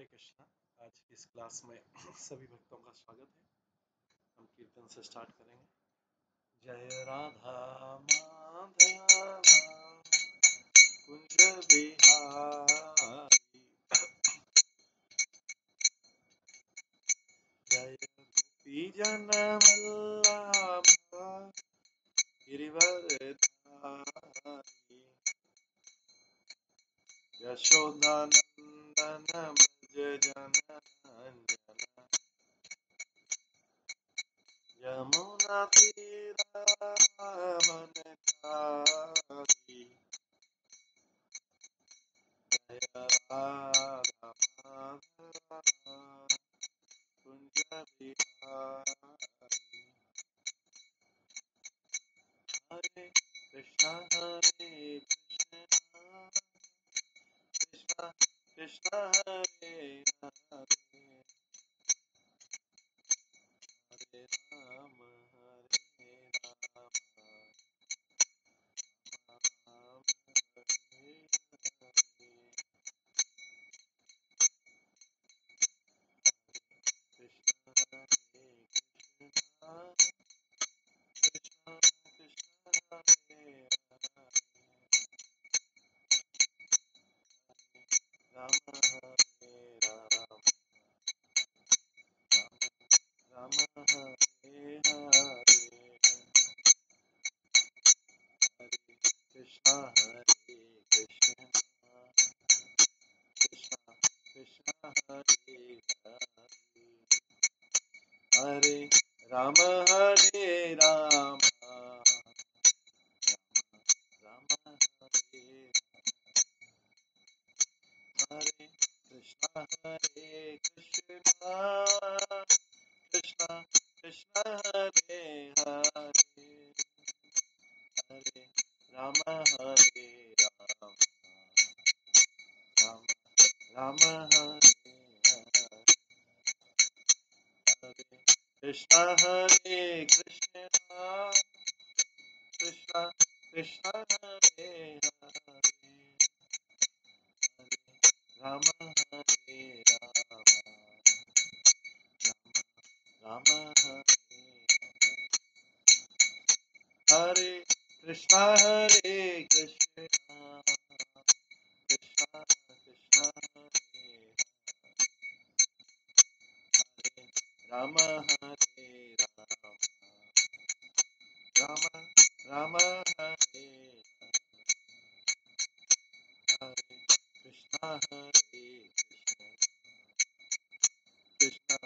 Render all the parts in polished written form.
कृष्णा। आज की इस क्लास में सभी भक्तों का स्वागत है। हम कीर्तन से स्टार्ट करेंगे। जय राधा माधव कुंज बिहारी, जय गोपी जन वल्लभ गिरिवरधारी, यशोदानंदन व्रज जन यमुना तीरावनचारी, जय राधा माधव कुंज बिहारी। हरे कृष्णा कृष्णा कृष्णा हरे हरे, हरे राम राम हरे हरे। कृष्ण हरे कृष्ण कृष्ण कृष्ण हरे हरे, राम हरे राम राम राम हरे हरे, हरे कृष्णा कृष्ण कृष्ण हरे हरे, हरे राम राम राम हरे हरे, कृष्ण कृष्ण कृष्ण कृष्ण हरे हरे, हरे राम राम राम राम हरे हरे, हरे कृष्ण कृष्ण कृष्ण कृष्ण हरे हरे, हरे राम राम राम हरे हरे, कृष्ण कृष्ण कृष्ण कृष्ण हरे हरे, राम राम राम हरे हरे, कृष्ण कृष्ण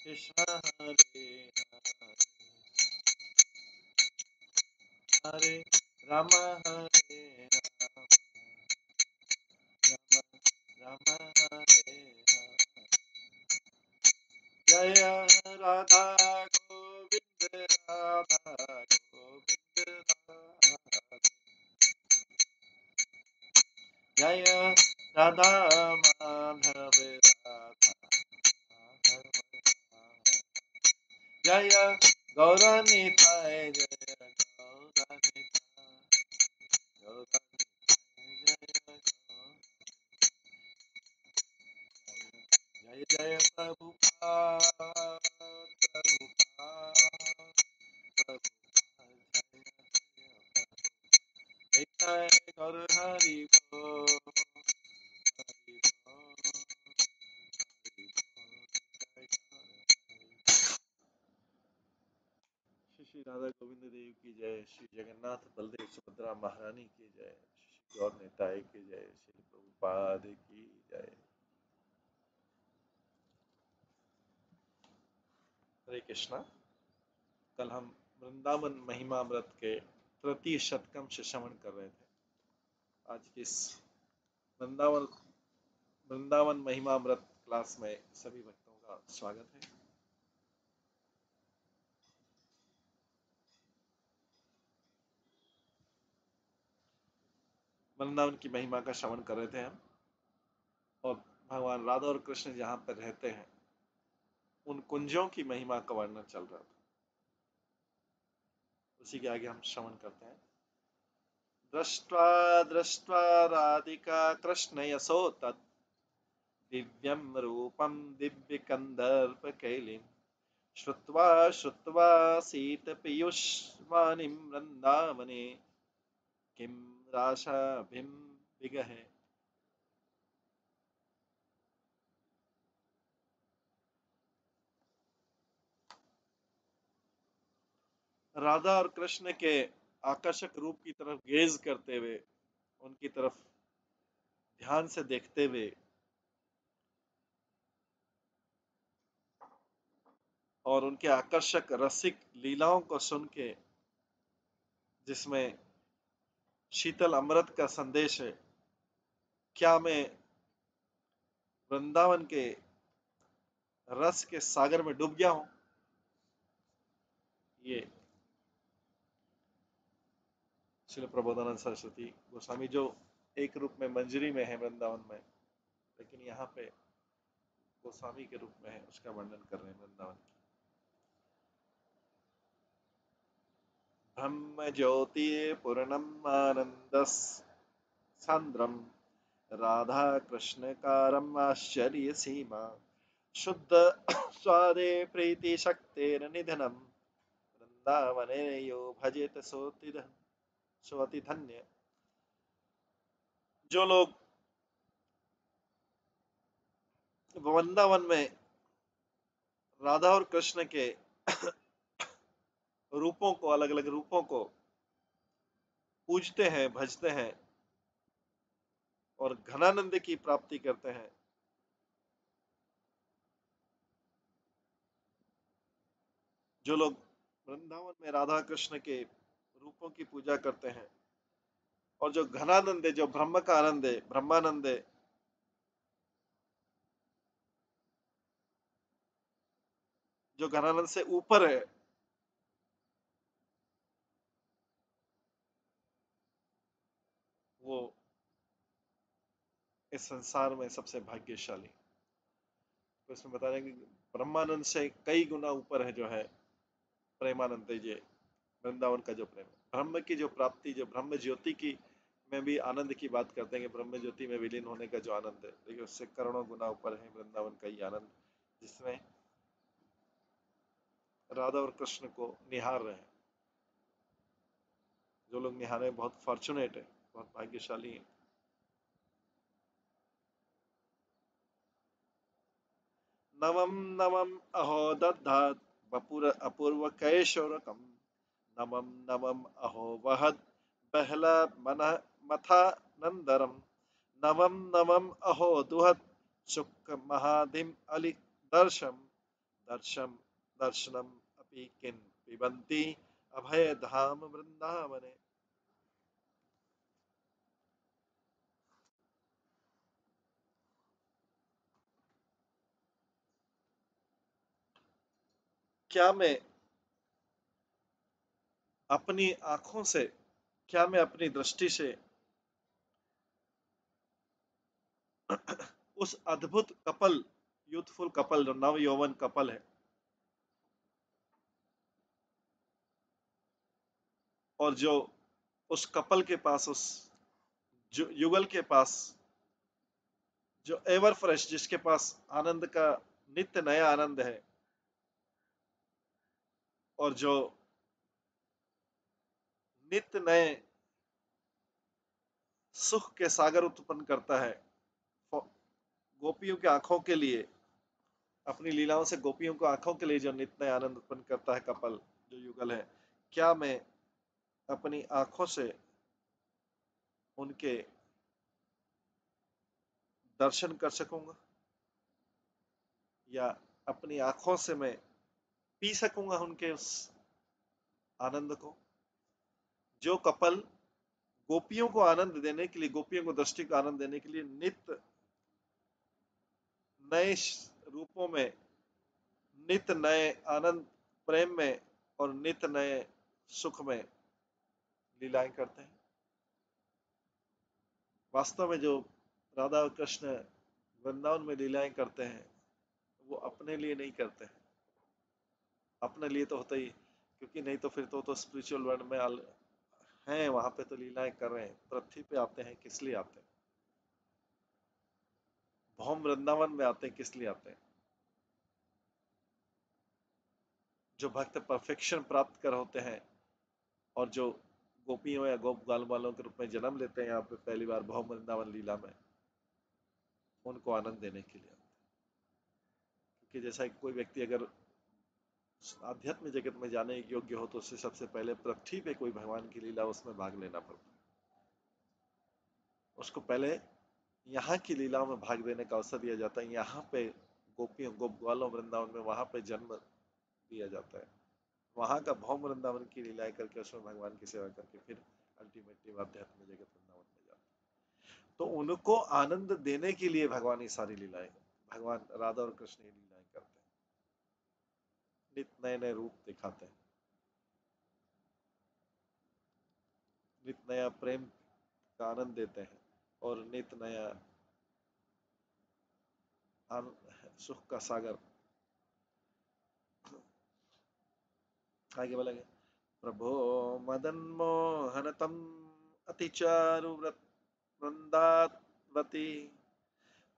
कृष्ण हरे हरे, हरे राम राम राम हरे हरे, जय राधा गोविंद राधा गोविंद राधा, जय राधा माधव राधा माधव, जय गौरनिताय जय गौरनिताय गौरनिताय, जय जय प्रभुपाद प्रभुपाद प्रभुपाद, जय जय गौर हरि बोल हरि बोल हरि बोल, जय गौर हरि। श्री श्री राधा गोविंद देव की जय, श्री जगन्नाथ बलदेव सुभद्रा महारानी की जय, श्री गौर निताय की जय, श्री प्रभुपाद की जय। हरे कृष्णा। कल हम वृंदावन महिमा अमृत के तृतीय शतकम से श्रवण कर रहे थे। आज की इस वृंदावन वृंदावन महिमा अमृत क्लास में सभी भक्तों का स्वागत है। वृंदावन की महिमा का श्रवण कर रहे थे हम, और भगवान राधा और कृष्ण जहाँ पर रहते हैं उन कुंजों की महिमा का वर्णन चल रहा था। उसी के आगे हम श्रवण करते हैं। दृष्ट्वा दृष्ट्वा राधिका कृष्ण यशो तत् दिव्यं रूपं दिव्यकन्दर्पकेलिं श्रुत्वा श्रुत्वा सीतपीयूषवाणीं वृन्दावने किं राशाभिं विगहे। राधा और कृष्ण के आकर्षक रूप की तरफ गेज करते हुए, उनकी तरफ ध्यान से देखते हुए और उनके आकर्षक रसिक लीलाओं को सुन के, जिसमें शीतल अमृत का संदेश है, क्या मैं वृंदावन के रस के सागर में डूब गया हूं। ये श्रील प्रबोधानंद सरस्वती गोस्वामी जो एक रूप में मंजरी में है वृंदावन में, लेकिन यहाँ पे गोस्वामी के रूप में है, उसका वर्णन कर रहे हैं वृंदावन की। ब्रह्म ज्योति पूर्णम आनंद सांद्रम राधा कृष्ण कारम आश्चर्य सीमा शुद्ध स्वादे प्रीति शक्तेर निधनम वृंदावने यो भजेत सोति धन्य। जो लोग वृंदावन में राधा और कृष्ण के रूपों को, अलग अलग रूपों को पूजते हैं, भजते हैं और घनानंद की प्राप्ति करते हैं, जो लोग वृंदावन में राधा कृष्ण के रूपों की पूजा करते हैं और जो घनानंद है, जो ब्रह्म का आनंद है, ब्रह्मानंद है, जो घनानंद से ऊपर है, वो इस संसार में सबसे भाग्यशाली। तो इसमें बता रहे हैं कि ब्रह्मानंद से कई गुना ऊपर है जो है प्रेमानंद, ये वृंदावन का जो प्रेम है, ब्रह्म की जो प्राप्ति, जो ब्रह्म ज्योति की में भी आनंद की बात करते हैं कि ब्रह्म ज्योति में विलीन होने का जो आनंद है, देखिए उससे करोड़ों गुना ऊपर है वृंदावन का ये आनंद, जिसमें राधा और कृष्ण को निहार रहे हैं। जो लोग निहार रहे हैं बहुत फॉर्चुनेट है, बहुत भाग्यशाली है। नवम नवम अहो दद्धात वपुर अपूर्व कैशोरकम नवम नवम अहो वहद बहला मन मथा नंदरम नवम नवम अहो दुहद सुख महाधिम अलि दर्शम दर्शम दर्शनम अपि किन पिबंती अभय धाम वृंदावने। क्या मैं अपनी आंखों से, क्या मैं अपनी दृष्टि से उस अद्भुत कपल, यूथफुल कपल, जो नव यौवन कपल है, और जो उस कपल के पास, उस युगल के पास, जो एवर फ्रेश, जिसके पास आनंद का नित्य नया आनंद है और जो नित्य नए सुख के सागर उत्पन्न करता है गोपियों की आंखों के लिए, अपनी लीलाओं से गोपियों को आंखों के लिए जो नित्य नया आनंद उत्पन्न करता है कपल, जो युगल है, क्या मैं अपनी आंखों से उनके दर्शन कर सकूंगा, या अपनी आंखों से मैं पी सकूंगा उनके उस आनंद को। जो कपल गोपियों को आनंद देने के लिए, गोपियों को दृष्टि को आनंद देने के लिए नित्य नए रूपों में, नित्य नए आनंद प्रेम में और नित्य नए सुख में लीलाएं करते हैं, वास्तव में जो राधा और कृष्ण वृंदावन में लीलाएं करते हैं, वो अपने लिए नहीं करते हैं। अपने लिए तो होता ही, क्योंकि नहीं तो फिर तो स्पिरिचुअल वर्ल्ड में हैं, वहां पे तो लीलाएं कर रहे हैं, पृथ्वी पे आते हैं किस लिए आते हैं? हम वृंदावन में आते हैं किस लिए आते हैं? जो भक्त परफेक्शन प्राप्त कर होते हैं और जो गोपियों या गोप ग्वाल वालों के रूप में जन्म लेते हैं यहाँ पे पहली बार भव वृंदावन लीला में, उनको आनंद देने के लिए। क्योंकि जैसा कि कोई व्यक्ति अगर आध्यात्मिक जगत में जाने योग्य हो तो उसे सबसे पहले पृथ्वी पे कोई भगवान की लीला उसमें भाग लेना पड़ता है। उसको पहले यहाँ की लीलाओं में भाग देने का अवसर दिया जाता है। यहाँ पे गोपियों गोप ग्वालों वृंदावन में वहां पे जन्म दिया जाता है। वहां का भौम वृंदावन की लीलाएं करके उसमें भगवान की सेवा करके फिर अल्टीमेटली आध्यात्मिक जगत वृंदावन में जाते हैं। तो उनको आनंद देने के लिए भगवान ये सारी लीलाएं, भगवान राधा और कृष्ण ये लीलाएं करते हैं, नित नए नए रूप दिखाते हैं, नित नया प्रेम का आनंद देते हैं और नित नया सुख का सागर। आगे बोलेंगे, प्रभो मदन मोहन तम अतिचारु वृंदावती,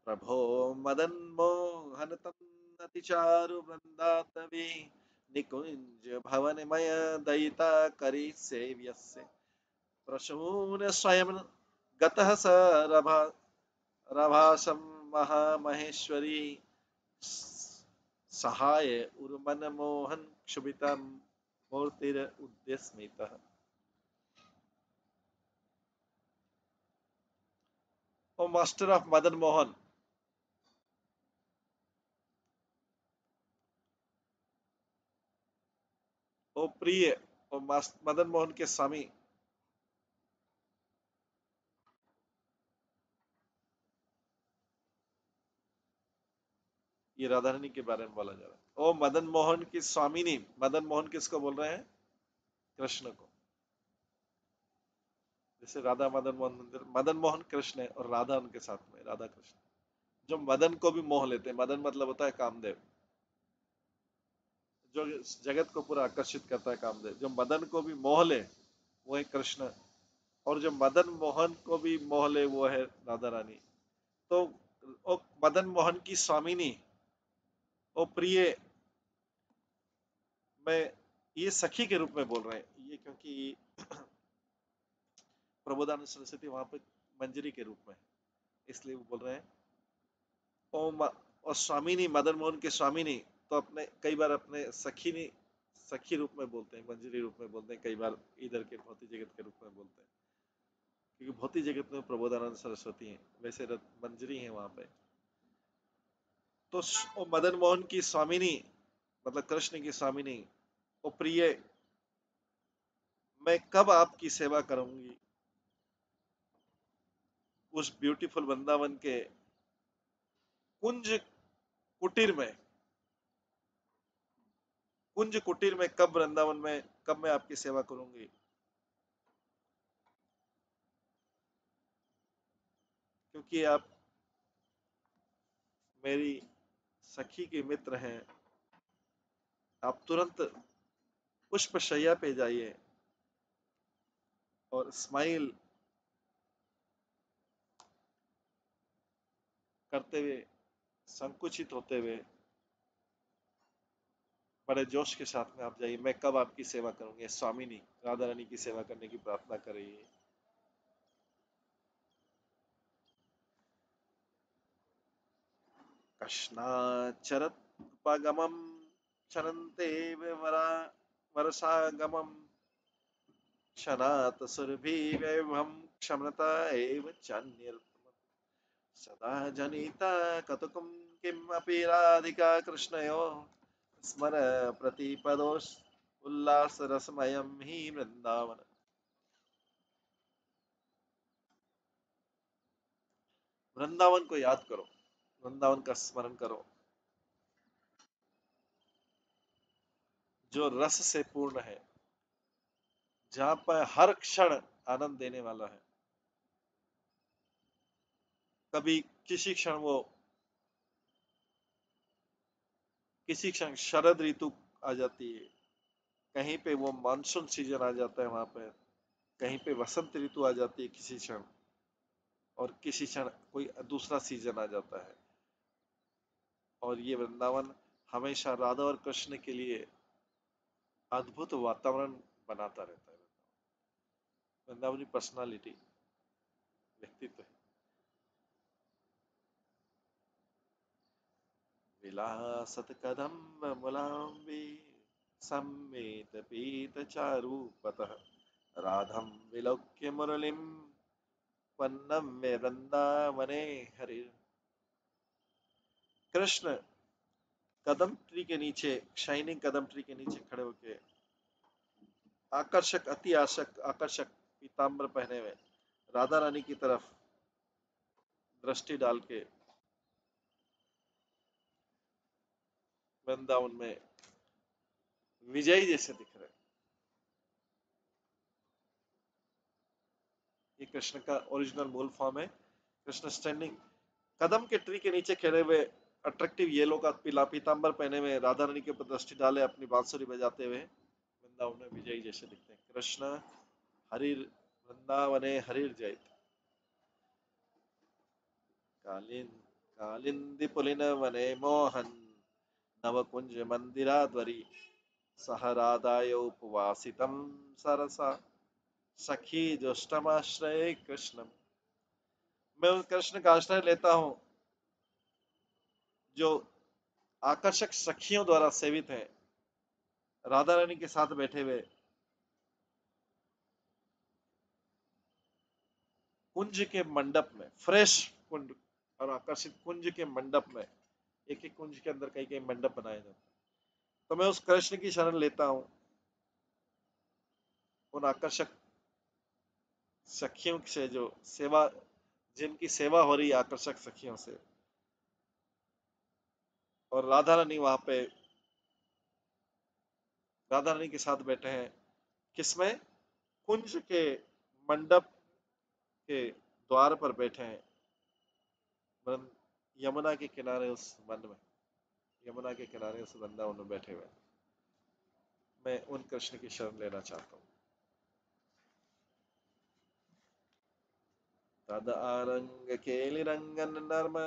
प्रभो मदन मोहन तम अतिचारु वृंदातवी, निकुंज भवनमय दयिता करी सेव्यस्य, प्रसून स्वयं गतः स रभा रभासं महामहेश्वरी, सहाय उर्मन मोहन क्षुभिता मूर्तिर उद्यस्मितः। ओ मास्टर ऑफ मदन मोहन, ओ प्रिय, ओ मदन मोहन के स्वामी। ये राधा रानी के बारे में बोला जा रहा है। ओ मदन मोहन की स्वामिनी, मदन मोहन किसको बोल रहे हैं? कृष्ण को। जैसे राधा मदन मोहन मंदिर, मदन मोहन कृष्ण है और राधा उनके साथ में, राधा कृष्ण जो मदन को भी मोह लेते हैं। मदन मतलब होता है कामदेव, जो जगत को पूरा आकर्षित करता है कामदेव। जो मदन को भी मोह ले वो है कृष्ण, और जो मदन मोहन को भी मोह ले वो है राधा रानी। तो ओ मदन मोहन की स्वामिनी, ओ प्रिय, मैं ये सखी के रूप में बोल रहे हैं ये, क्योंकि प्रबोधानंद सरस्वती वहां पे मंजरी के रूप में, इसलिए वो बोल रहे हैं ओम। और स्वामिनी, मदन मोहन के स्वामिनी, तो अपने कई बार अपने सखी नहीं, सखी रूप में बोलते हैं, मंजरी रूप में बोलते हैं, कई बार इधर के भौतिक जगत के रूप में बोलते हैं, क्योंकि भौतिक जगत में प्रबोधानंद सरस्वती हैं, वैसे मंजरी है वहां पे। तो मदन मोहन की स्वामिनी मतलब कृष्ण की स्वामिनी, ओ प्रिय, मैं कब आपकी सेवा करूंगी उस ब्यूटीफुल वृंदावन के कुंज कुटीर में, कुंज कुटीर में कब, वृंदावन में कब मैं आपकी सेवा करूंगी? क्योंकि आप मेरी सखी के मित्र हैं। आप तुरंत पुष्प शैया पे जाइए और स्माइल करते हुए, संकुचित होते हुए, बड़े जोश के साथ में आप जाइए, मैं कब आपकी सेवा करूंगी। स्वामिनी राधा रानी की सेवा करने की प्रार्थना करिए। कृष्णाचरत्पगमं क्षणन्ते वरा वरसागमं, क्षणात् सुरभिवैभवं क्षमता एव चान्यर्थ, सदा जनिता कतुकं किम् अपि राधिका कृष्णयोः, स्मर प्रतिपदोस् उल्लास रसमयं हि वृंदावन। वृंदावन को याद करो, वृंदावन का स्मरण करो, जो रस से पूर्ण है, जहां पर हर क्षण आनंद देने वाला है। कभी किसी क्षण वो, किसी क्षण शरद ऋतु आ जाती है, कहीं पे वो मानसून सीजन आ जाता है वहां पे, कहीं पे वसंत ऋतु आ जाती है किसी क्षण, और किसी क्षण कोई दूसरा सीजन आ जाता है। और ये वृंदावन हमेशा राधा और कृष्ण के लिए अद्भुत वातावरण बनाता रहता है। वृंदावनी पर्सनालिटी, व्यक्तित्व है। विलासत कदम्ब मुलाम्बी सम्मेत पीत चारूपतः राधम विलोक्य मुरलिम पन्नम में वृंदावने हरि। कृष्ण कदम ट्री के नीचे, शाइनिंग कदम ट्री के नीचे खड़े होके आकर्षक, अति आकर्षक पीताम्बर पहने हुए राधा रानी की तरफ दृष्टि डाल के वृंदावन में विजयी जैसे दिख रहे। ये कृष्ण का ओरिजिनल मूल फॉर्म है। कृष्ण स्टैंडिंग कदम के ट्री के नीचे खड़े हुए, अट्रैक्टिव येलो का पीला पीताम्बर पहने हुए राधा रानी के ऊपर दृष्टि डाले, अपनी बांसुरी बजाते हुए वृंदावन में विजयी जैसे दिखते हैं। कृष्ण हरिर वृंदावने हरिर जयत। कालिंदी पुलिन वने मोहन नवकुंज मंदिराध्वरी सह राधाय उपवासितम सरसा सखी जुष्टमाश्रय कृष्णम। मैं उस कृष्ण का आश्रय लेता हूँ जो आकर्षक सखियों द्वारा सेवित है, राधा रानी के साथ बैठे हुए कुंज के मंडप में, फ्रेश कुंज और आकर्षित कुंज के मंडप में, एक एक कुंज के अंदर कई कई मंडप बनाए जाते हैं, तो मैं उस कृष्ण की शरण लेता हूँ उन आकर्षक सखियों से, जो सेवा, जिनकी सेवा हो रही है आकर्षक सखियों से। और राधा रानी वहां पे राधा रानी के साथ बैठे हैं, किसमें? कुंज के मंडप के द्वार पर बैठे हैं, यमुना के किनारे, उस वन में, यमुना के किनारे उस वृंदावन में बैठे हुए। मैं उन कृष्ण की शरण लेना चाहता हूँ। तद आरंग केलिरंगन नर्म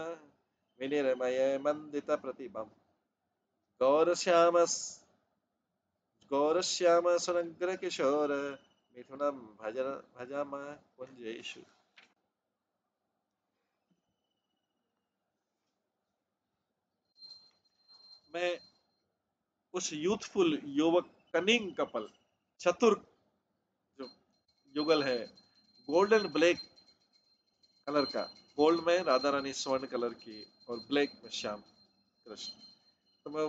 विनिर्मय मंदित प्रतिभम गौर श्याम सुनग्र किशोर मिथुनम भजन भजम कुंजेषु। मैं उस यूथफुल युवक, कनिंग कपल, चतुर जो युगल है, गोल्डन ब्लैक कलर का, गोल्ड में राधा रानी स्वर्ण कलर की और ब्लैक में श्याम कृष्ण, तो मैं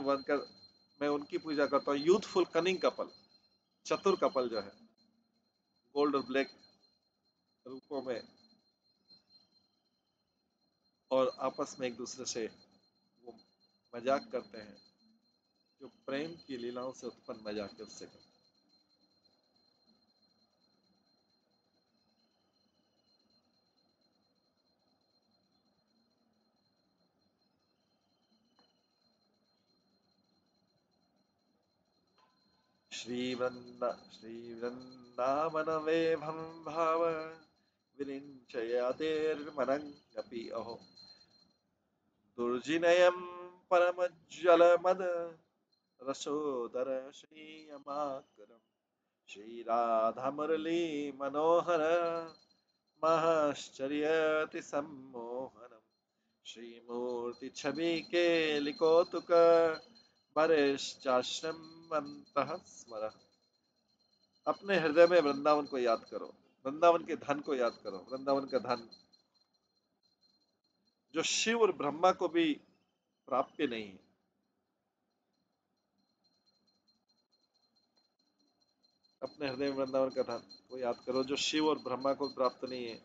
उनकी पूजा करता हूँ। यूथफुल कनिंग कपल, चतुर कपल जो है, गोल्ड और ब्लैक रूपों में, और आपस में एक दूसरे से वो मजाक करते हैं, जो प्रेम की लीलाओं से उत्पन्न मजाक है उससे करते हैं। श्री वृंदावन वैभव भाव विरिञ्चयादेर्मनङ्गपि अहो दुर्जिनयं परमज्वलमद रसोदर श्रीयमाकरम् श्रीराधामुरली मनोहर महश्चर्यति सम्मोहनम् श्रीमूर्ति छवि के लिकोतुक वरिष्ठाश्रमन्तः स्मर। अपने हृदय में वृंदावन को याद करो, वृंदावन के धन को याद करो, वृंदावन का धन जो शिव और ब्रह्मा को भी प्राप्य नहीं है। अपने हृदय में वृंदावन का धन को याद करो जो शिव और ब्रह्मा को प्राप्त नहीं है।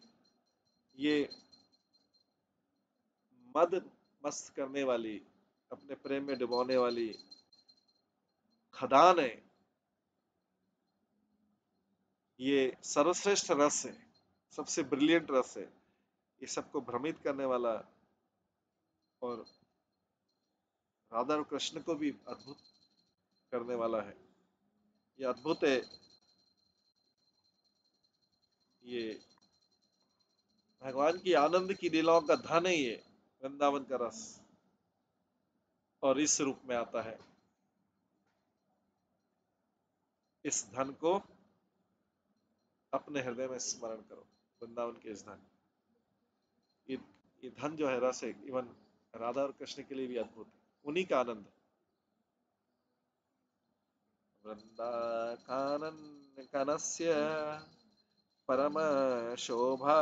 ये मद मस्त करने वाली, अपने प्रेम में डुबोने वाली खदान है। ये सर्वश्रेष्ठ रस है, सबसे ब्रिलियंट रस है। ये सबको भ्रमित करने वाला और राधा और कृष्ण को भी अद्भुत करने वाला है। ये अद्भुत है। ये भगवान की आनंद की लीलाओं का धन है, ये वृंदावन का रस। और इस रूप में आता है। इस धन को अपने हृदय में स्मरण करो, वृंदावन के इस धन, ये ये धन जो है रस है, इवन राधा और कृष्ण के लिए भी अद्भुत है, उन्हीं का आनंद। वृंदाकानन कनस्य परम शोभा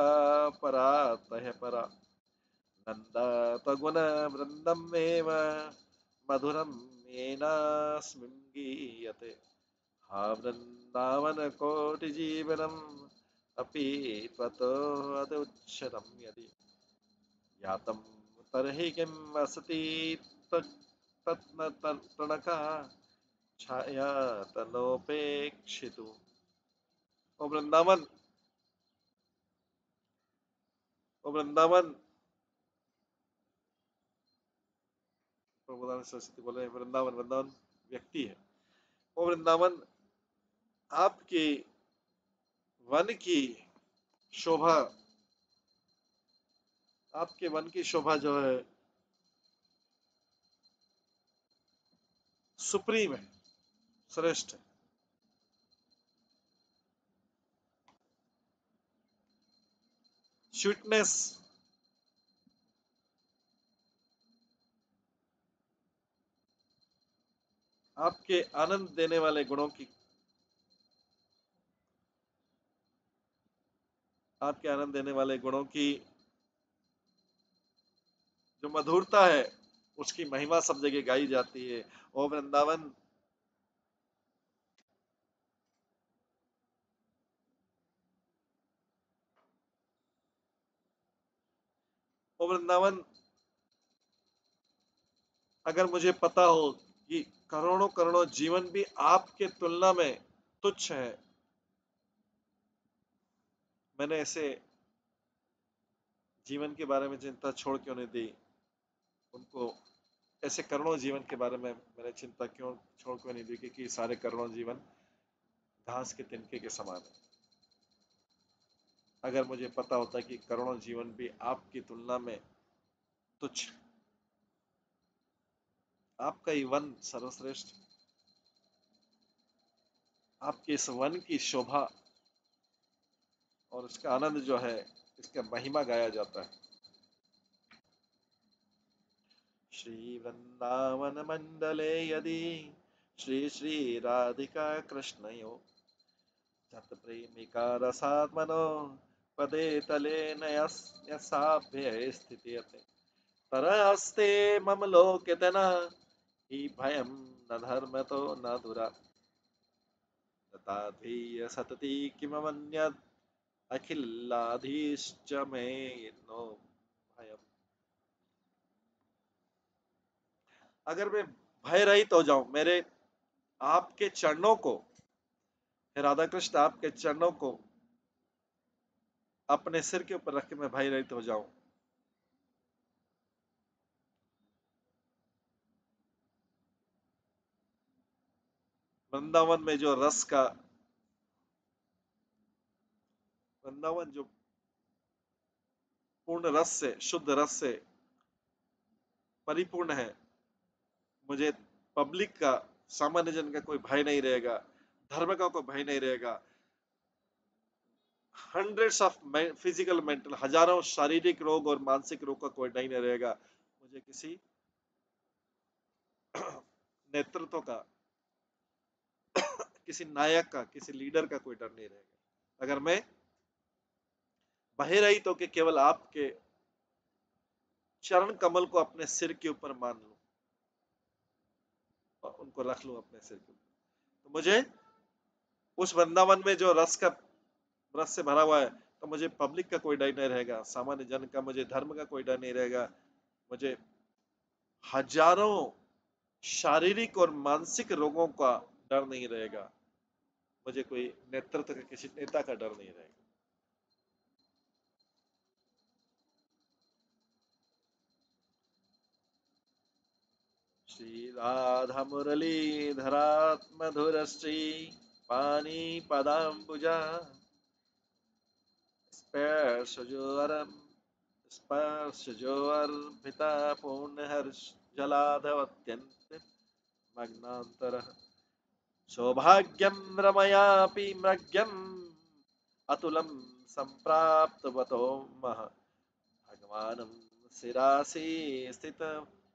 परातः परा, नंदातगुण वृंदमेव मधुरम येनास्मिन् गीयते, हा वृंदावन कोटि जीवनम अपि त्वतो अदुच्छदम यदि यातम तरहि किं वसति तत्न तृणका छाया तनोपेक्षितु। ओ वृंदावन, ओ वृंदावन, प्रभुदान सरस्वती बोले वृंदावन, वृंदावन व्यक्ति है। ओ वृंदावन, आपके वन की शोभा, आपके वन की शोभा जो है सुप्रीम है, श्रेष्ठ है। स्वीटनेस, आपके आनंद देने वाले गुणों की, आपके आनंद देने वाले गुणों की जो मधुरता है, उसकी महिमा सब जगह गाई जाती है। ओ वृंदावन, ओ वृंदावन, अगर मुझे पता हो कि करोड़ों करोड़ों जीवन भी आपके तुलना में तुच्छ है, मैंने ऐसे जीवन के बारे में चिंता छोड़ क्यों नहीं दी, उनको ऐसे करोड़ों जीवन के बारे में मैंने चिंता क्यों छोड़ क्यों नहीं दी, क्योंकि सारे करोड़ों जीवन घास के तिनके के समान है। अगर मुझे पता होता कि करोड़ों जीवन भी आपकी तुलना में तुच्छ, आपका ही वन सर्वश्रेष्ठ, आपके इस वन की शोभा और इसका आनंद जो है, इसका महिमा गाया जाता है। श्री वृंदावन मंडले यदि श्री श्री राधिका कृष्णयो जत प्रेमिका रसात्मनो पदे तले नयसाभ्य स्थितियते, तरस्ते मम लोकेतना हि भयं न धर्म तो न दुरा, तथाधीय सतति किमन्यत् अखिलाधीश्च मे नो भयम्। अगर मैं भय रहित हो जाऊं, मेरे आपके चरणों को, हे राधा कृष्ण, आपके चरणों को अपने सिर के ऊपर रख के मैं भय रहित हो जाऊं, वृंदावन में जो रस का, वृंदावन जो पूर्ण रस से, शुद्ध रस से परिपूर्ण है, मुझे पब्लिक का, सामान्य जन का कोई भय नहीं रहेगा, धर्म का कोई भय नहीं रहेगा, हंड्रेड्स ऑफ फिजिकल मेंटल, हजारों शारीरिक रोग और मानसिक रोग का कोई नहीं रहेगा, मुझे किसी नेतृत्व का, किसी नायक का, किसी लीडर का कोई डर नहीं रहेगा। अगर मैं भय रहित होकर केवल आपके चरण कमल को अपने सिर के ऊपर मान लूं और उनको रख लूं अपने सिर के ऊपर, तो मुझे उस वृंदावन में जो रस से भरा हुआ है, तो मुझे पब्लिक का कोई डर नहीं रहेगा, सामान्य जन का, मुझे धर्म का कोई डर नहीं रहेगा, मुझे हजारों शारीरिक और मानसिक रोगों का डर नहीं रहेगा, मुझे कोई नेतृत्व का, किसी नेता का डर नहीं रहेगा। श्री राधा मुरलीधरात्मधुरश्री पानी पदाम्बुजा स्पर्शजोरम स्पर्शजोर्भिता पूर्ण हर्ष जलाधवत्यन्त मग्नान्तरः सौभाग्यं रमयापि मृग्यम् अतुलं सम्प्राप्तवतो मह भगवानं शिरासि स्थित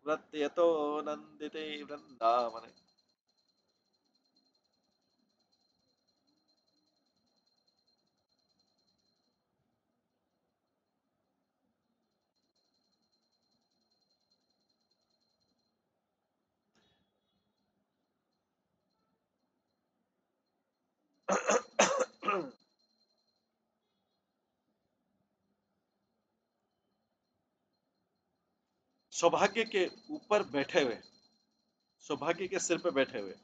व्रत्यतो नन्दिते वृन्दावने। सौभाग्य के ऊपर बैठे हुए, सौभाग्य के सिर पे बैठे हुए।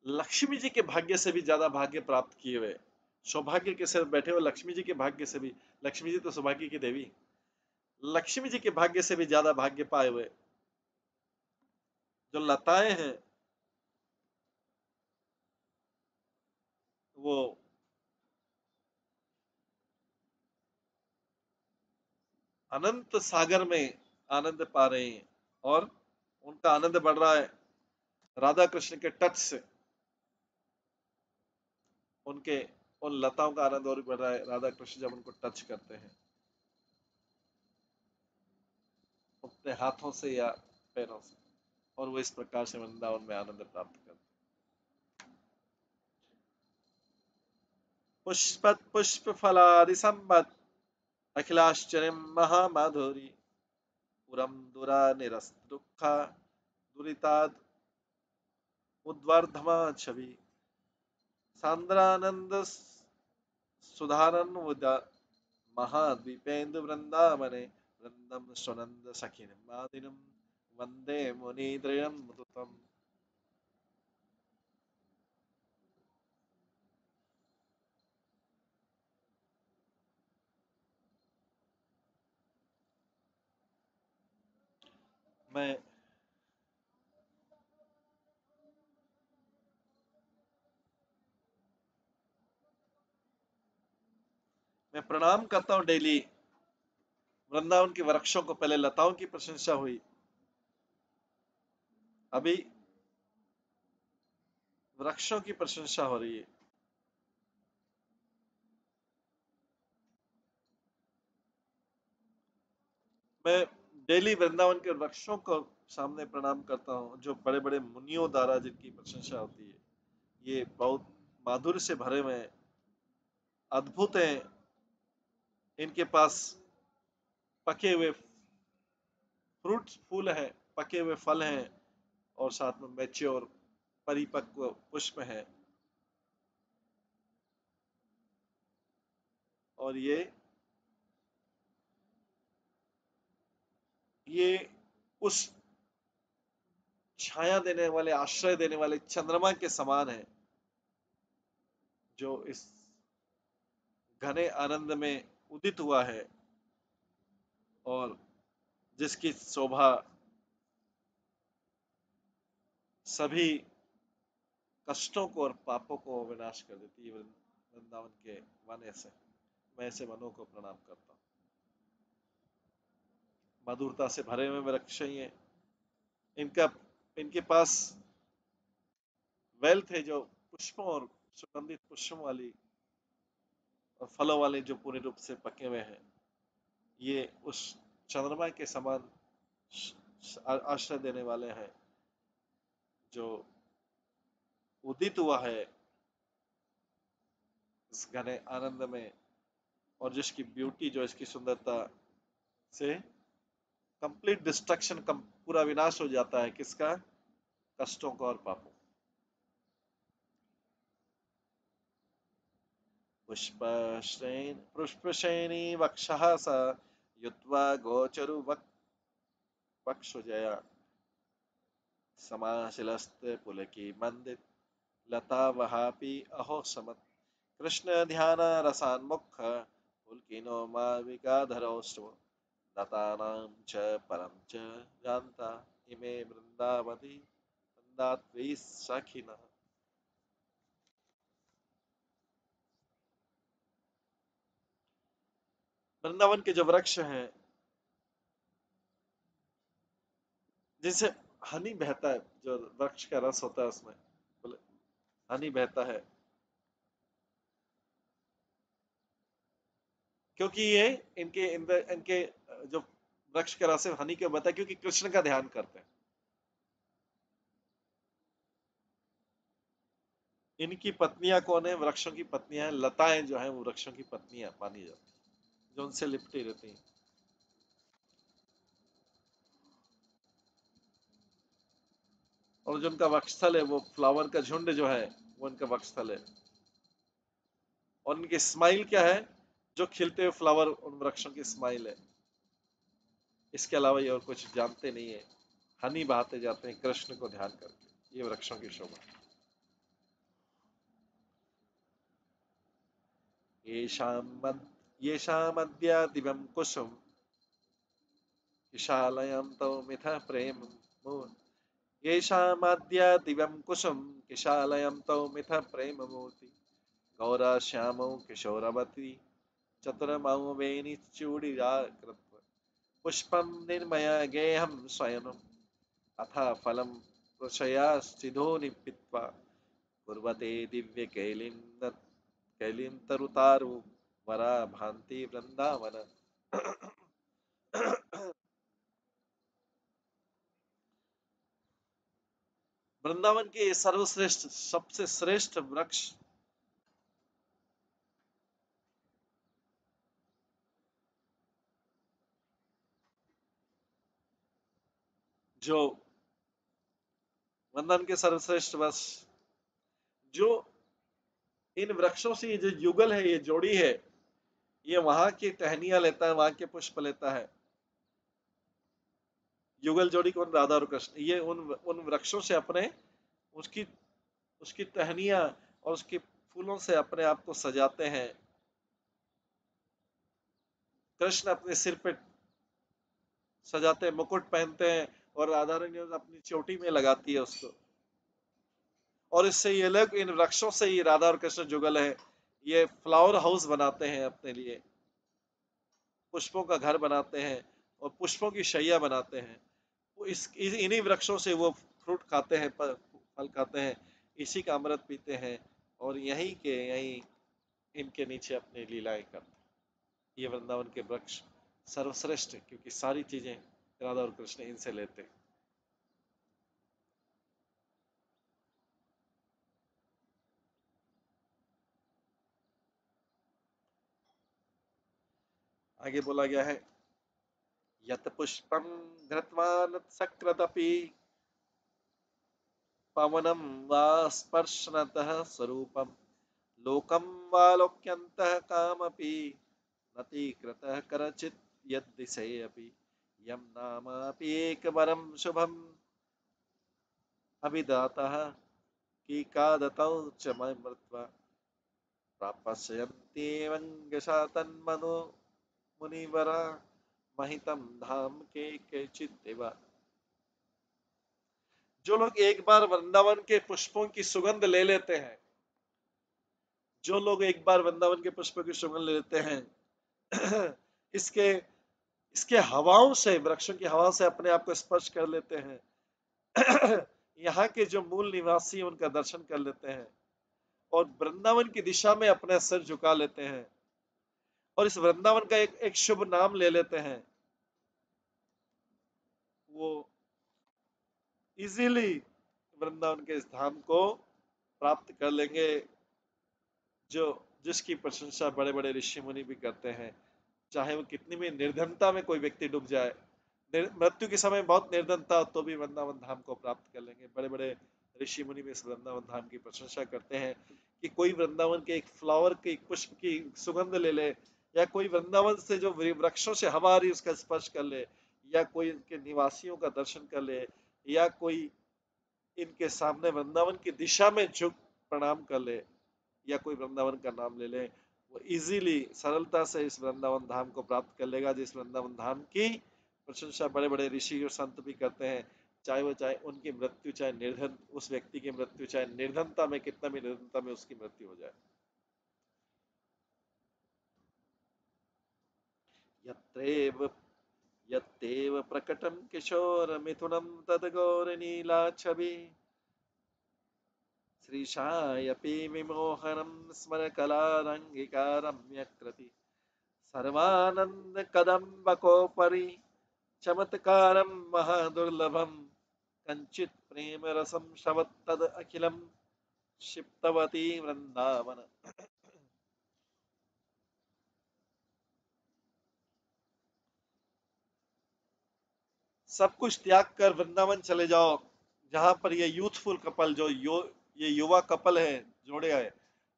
लक्ष्मी जी के भाग्य से भी ज्यादा भाग्य प्राप्त किए हुए, सौभाग्य के सिर बैठे हुए लक्ष्मी जी के भाग्य से भी, लक्ष्मी जी तो सौभाग्य की देवी, लक्ष्मी जी के भाग्य से भी ज्यादा भाग्य पाए हुए जो लताएं हैं, वो अनंत सागर में आनंद पा रहे हैं और उनका आनंद बढ़ रहा है राधा कृष्ण के टच से। उनके उन लताओं का आनंद और भी बढ़ रहा है राधा कृष्ण जब उनको टच करते हैं अपने हाथों से या पैरों से, और वो इस प्रकार से वृंदावन में आनंद प्राप्त करते हैं। पुष्पत पुष्प फलादि संबत अखिलाश्चर्य महामाधुरी पुरम दुरा निरस्त दुखा दुरिताद उद्वर्धमा छवि सांद्रानंद सुधारन महाद्वीपेन्दु वृंदावने वृंदम स्वनंद सखिन मादिनम वंदे मुनिद्रयम मुदुतम। मैं मैं प्रणाम करता हूँ डेली। वृंदावन के वृक्षों को, पहले लताओं की प्रशंसा हुई, अभी वृक्षों की प्रशंसा हो रही है। मैं डेली वृंदावन के वृक्षों को सामने प्रणाम करता हूँ जो बड़े बड़े मुनियों द्वारा जिनकी प्रशंसा होती है। ये बहुत माधुर्य से भरे हुए हैं, अद्भुत हैं। इनके पास पके हुए फ्रूट्स, फूल हैं, पके हुए फल हैं, और साथ में मैच्योर परिपक्व पुष्प हैं। और ये उस छाया देने वाले, आश्रय देने वाले चंद्रमा के समान है जो इस घने आनंद में उदित हुआ है और जिसकी शोभा सभी कष्टों को और पापों को विनाश कर देती है। वृंदावन के वन ऐसे, मैं ऐसे वनों को प्रणाम करता हूँ। मधुरता से भरे हुए वृक्ष ही हैं। इनका इनके पास वेल्थ है जो पुष्पों और सुगंधित पुष्पों वाली और फलों वाले जो पूरे रूप से पके हुए हैं। ये उस चंद्रमा के समान आश्रय देने वाले हैं जो उदित हुआ है इस घने आनंद में, और जिसकी ब्यूटी, जो इसकी सुंदरता से कंप्लीट डिस्ट्रक्शन, पूरा विनाश हो जाता है किसका, कष्टों का और पापों। पुष्पश्रेणी वक्षः स युत्वा गोचरु वक्षुजया समाशिलस्त पुलकी मंदित लता वहापि अहो समत् कृष्ण ध्यान रसान्मुख पुलकिनो माविकाधरोष्टव लतानां च परं च जानता इमे वृंदावती वृंदात्वयि सखिनः। वृंदावन के जो वृक्ष हैं जिनसे हनी बहता है, जो वृक्ष का रस होता है उसमें बोले हनी बहता है, क्योंकि ये इनके जो वृक्ष का रस है हनी क्यों बहता है, क्योंकि कृष्ण का ध्यान करते हैं। इनकी पत्नियां कौन है? वृक्षों की पत्नियां हैं, लताएं जो हैं वो वृक्षों की पत्नियां मानी जाती हैं, जो उनसे लिपटी रहती हैं। और जो उनका वक्षस्थल है वो फ्लावर का झुंड जो है वो उनका वक्षस्थल है। और उनकी स्माइल क्या है? जो खिलते हुए फ्लावर उन वृक्षों की स्माइल है। इसके अलावा ये और कुछ जानते नहीं है। हनी बहाते जाते हैं कृष्ण को ध्यान करके, ये वृक्षों की शोभा। येषामद्य दिव्यं कुसुम किशालयं तव मिथ प्रेम येषामद्य दिव्यं कुसुम किशालयं तव मिथ प्रेम मूर्ति गौरश्यामौ किशोरवती चतुरमौ वेणि चूडिराकृत्व पुष्पं निर्मय गेहं स्वयनम् अथ फलं वृषयाश्चिदो निपित्वा कुर्वते कैलिं तरुतारु वरा भान्ति वृंदावन। वृंदावन के सर्वश्रेष्ठ सबसे श्रेष्ठ वृक्ष जो वृंदावन के सर्वश्रेष्ठ वृक्ष जो इन वृक्षों से ये जो युगल है, ये जोड़ी है, ये वहां की टहनियां लेता है, वहां के पुष्प लेता है। युगल जोड़ी कौन? राधा और कृष्ण। ये उन उन वृक्षों से अपने उसकी उसकी टहनियां और उसके फूलों से अपने आप को सजाते हैं। कृष्ण अपने सिर पे सजाते हैं, मुकुट पहनते हैं, और राधा रानी अपनी चोटी में लगाती है उसको। और इससे ये लोग इन वृक्षों से ही राधा और कृष्ण जुगल है। ये फ्लावर हाउस बनाते हैं अपने लिए, पुष्पों का घर बनाते हैं और पुष्पों की शैया बनाते हैं। वो इन्हीं वृक्षों से वो फ्रूट खाते हैं, फल खाते हैं, इसी का अमृत पीते हैं, और यहीं के यहीं इनके नीचे अपनी लीलाएं करते हैं। ये वृंदावन के वृक्ष सर्वश्रेष्ठ है, क्योंकि सारी चीजें राधा और कृष्ण इनसे लेते हैं। आगे बोला गया है, यत पुष्पं धृत्वा सकृदपि पवनं वा स्पर्शनतः स्वरूपं लोकं वा लोक्यन्तः कामपि नतीकृतः करचित् यद्दिशेऽपि यं नामापि एकवरं शुभम् अभिदातः कीकादतौ च मृत्वा प्रापश्यन्त्येवं तन्मनो मुनिवरा महितं धाम के केचिदेव। जो लोग एक बार वृंदावन के पुष्पों की सुगंध ले लेते हैं, जो लोग एक बार वृंदावन के पुष्पों की सुगंध ले लेते हैं, इसके इसके हवाओं से, वृक्षों की हवाओं से अपने आप को स्पर्श कर लेते हैं, यहाँ के जो मूल निवासी उनका दर्शन कर लेते हैं, और वृंदावन की दिशा में अपना सिर झुका लेते हैं, और इस वृंदावन का एक एक शुभ नाम ले लेते हैं, वो इजीली वृंदावन के इस धाम को प्राप्त कर लेंगे, जो जिसकी प्रशंसा बड़े बड़े ऋषि मुनि भी करते हैं। चाहे वो कितनी भी निर्धनता में कोई व्यक्ति डूब जाए, मृत्यु के समय बहुत निर्धनता, तो भी वृंदावन धाम को प्राप्त कर लेंगे। बड़े बड़े ऋषि मुनि भी इस वृंदावन धाम की प्रशंसा करते हैं कि कोई वृंदावन के एक फ्लावर के एक पुष्प की सुगंध ले ले, या कोई वृंदावन से जो वृक्षों से हवा आ रही उसका स्पर्श कर ले, या कोई इनके निवासियों का दर्शन कर ले, या कोई इनके सामने वृंदावन की दिशा में झुक प्रणाम कर ले, या कोई वृंदावन का नाम ले ले, वो इजीली सरलता से इस वृंदावन धाम को प्राप्त कर लेगा। जिस वृंदावन धाम की प्रशंसा बड़े बड़े ऋषि और संत भी करते हैं, चाहे उनकी मृत्यु, चाहे निर्धन उस व्यक्ति की मृत्यु, चाहे निर्धनता में, कितना भी निर्धनता में उसकी मृत्यु हो जाए। यत्रेव यत्तेव प्रकटं किशोरमिथुनं तद्गौरनीलाच्छवि श्रीशायपि विमोहनं स्मरकलारङ्गिकारम्यकृति सर्वानन्दकदम्बकोपरि चमत्कारं महादुर्लभं कञ्चित् प्रेमरसं शवत्तद् अखिलं क्षिप्तवती वृंदावन। सब कुछ त्याग कर वृंदावन चले जाओ, जहां पर ये यूथफुल कपल ये युवा कपल है, जोड़े है,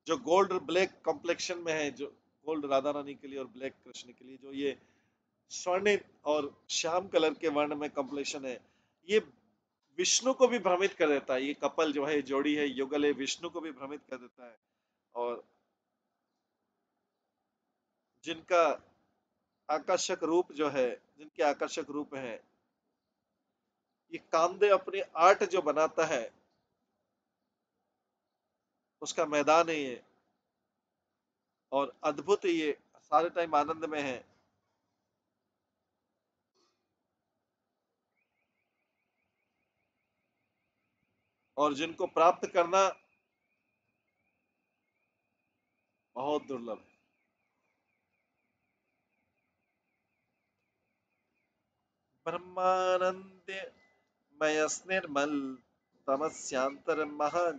जो गोल्ड ब्लैक कॉम्प्लेक्शन में है, जो गोल्ड राधा रानी के लिए और ब्लैक कृष्ण के लिए, जो ये स्वर्णित और श्याम कलर के वर्ण में कॉम्प्लेक्शन है, ये विष्णु को भी भ्रमित कर देता है। ये कपल जो है, जोड़ी है, युगल है, विष्णु को भी भ्रमित कर देता है। और जिनका आकर्षक रूप जो है, जिनके आकर्षक रूप है, ये कामदेव अपनी आर्ट जो बनाता है, उसका मैदान है ये, और अद्भुत ये सारे टाइम आनंद में है। और जिनको प्राप्त करना बहुत दुर्लभ है। ब्रह्मानंद मयस्निर्मल तमस्यांतर महा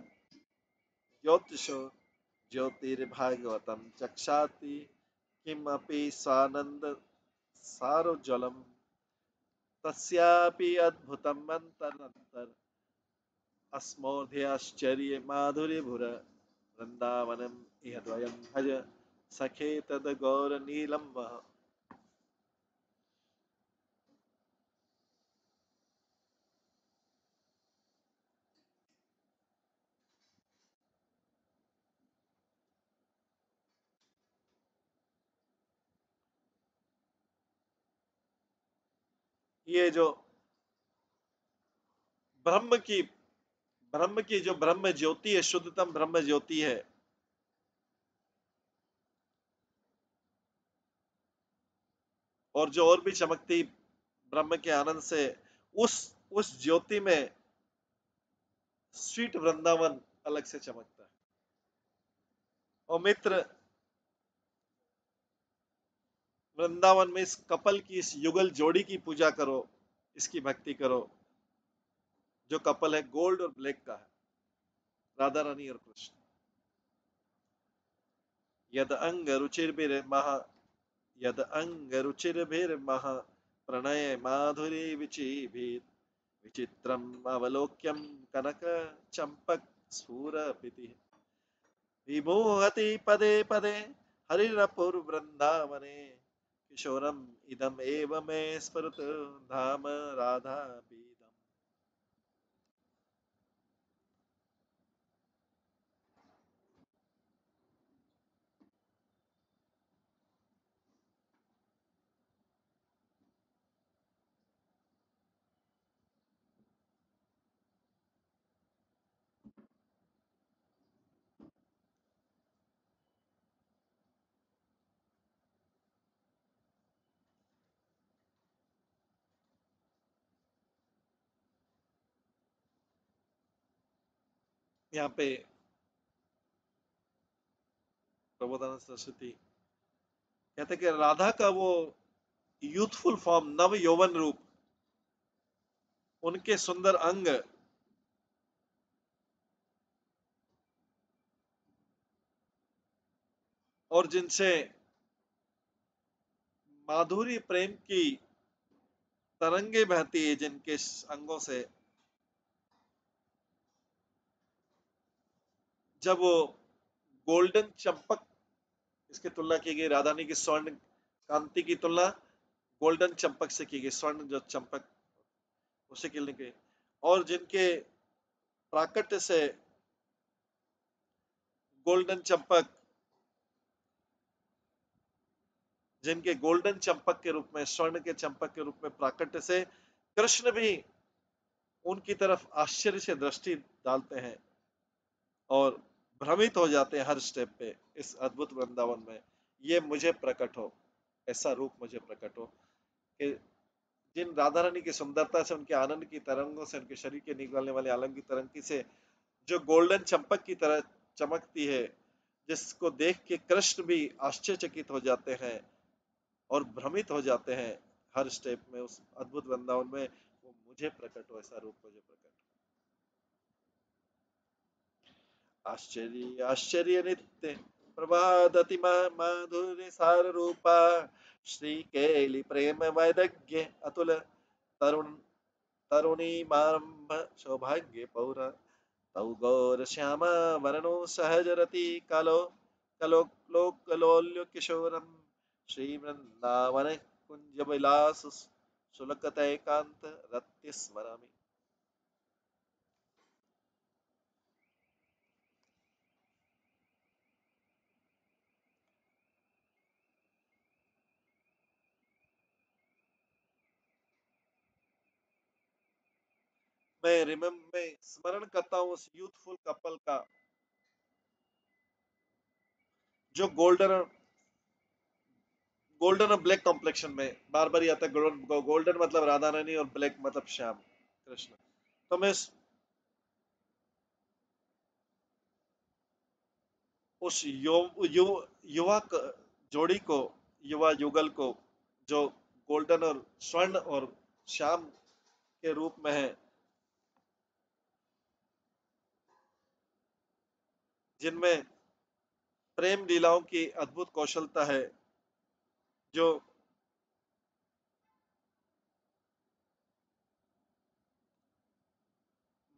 ज्योतिषो ज्योतिर्भागवतम चक्षाति किमपि स्वानंद सारोज्वलम तस्यापि अद्भुतम अंतरंतर अस्मोध्याश्चर्य माधुर्य भुर वृंदावनम इह द्वयं भज सखे तद गौर नीलम वह। ये जो ब्रह्म की ब्रह्म की जो ब्रह्म ज्योति है, शुद्धतम ब्रह्म ज्योति है, और जो और भी चमकती ब्रह्म के आनंद से, उस उस ज्योति में स्वीट वृंदावन अलग से चमकता है। और मित्र, वृंदावन में इस कपल की, इस युगल जोड़ी की पूजा करो, इसकी भक्ति करो, जो कपल है गोल्ड और ब्लैक का है, राधा रानी और कृष्ण। यद अंग रुचिर्भिर्महा यद अंग रुचिर्भिर्महा प्रणय माधुरी विचिभिर विचित्रम अवलोक्यम कनक चंपक स्फुरपिति विमोहति पदे पदे हरिरपुर वृंदावने किशोरम इदम एव मे स्मृत धाम राधा पीदम। यहाँ पे प्रबोधानंद सरस्वती कहते कि राधा का वो यूथफुल फॉर्म, नव यौवन रूप, उनके सुंदर अंग, और जिनसे माधुरी प्रेम की तरंगे बहती है, जिनके अंगों से, जब वो गोल्डन चंपक, इसकी तुलना की गई राधा रानी की स्वर्ण कांति की तुलना गोल्डन चंपक से की गई, स्वर्ण जो चंपक, उसे खिलने के, और जिनके प्राकट्य से गोल्डन चंपक, जिनके गोल्डन चंपक के रूप में, स्वर्ण के चंपक के रूप में प्राकट्य से कृष्ण भी उनकी तरफ आश्चर्य से दृष्टि डालते हैं और भ्रमित हो जाते हैं हर स्टेप पे, इस अद्भुत वृंदावन में, ये मुझे प्रकट हो। ऐसा रूप मुझे प्रकट हो कि जिन राधा रानी की सुंदरता से, उनके आनंद की तरंगों से, उनके शरीर के निकलने वाले आलम की तरंगी से जो गोल्डन चंपक की तरह चमकती है, जिसको देख के कृष्ण भी आश्चर्यचकित हो जाते हैं और भ्रमित हो जाते हैं हर स्टेप में, उस अद्भुत वृंदावन में वो मुझे प्रकट हो, ऐसा रूप मुझे प्रकट हो। आश्चर्य आश्चर्य नित्य प्रभादति माधुर्य सार रूपा, श्री केली प्रेम वैदग्य अतुल तरुण तरुणी मारंभ सौभाग्य पौर, तौ गौर श्यामा वरनो सहज रति कालो कलो लोकलोल्य किशोरम, श्री वृंदावन कुंज विलास सुलकत एकांत रत्य स्मरामि। मैं स्मरण करता हूँ उस यूथफुल कपल का, जो गोल्डन गोल्डन और ब्लैक कॉम्प्लेक्शन में बार बार आता है। गोल्डन मतलब राधा रानी और ब्लैक मतलब श्याम कृष्ण। तो मैं उस युवा जोड़ी को, युवा युगल को, जो गोल्डन और स्वर्ण और श्याम के रूप में है, जिनमें प्रेम लीलाओं की अद्भुत कौशलता है, जो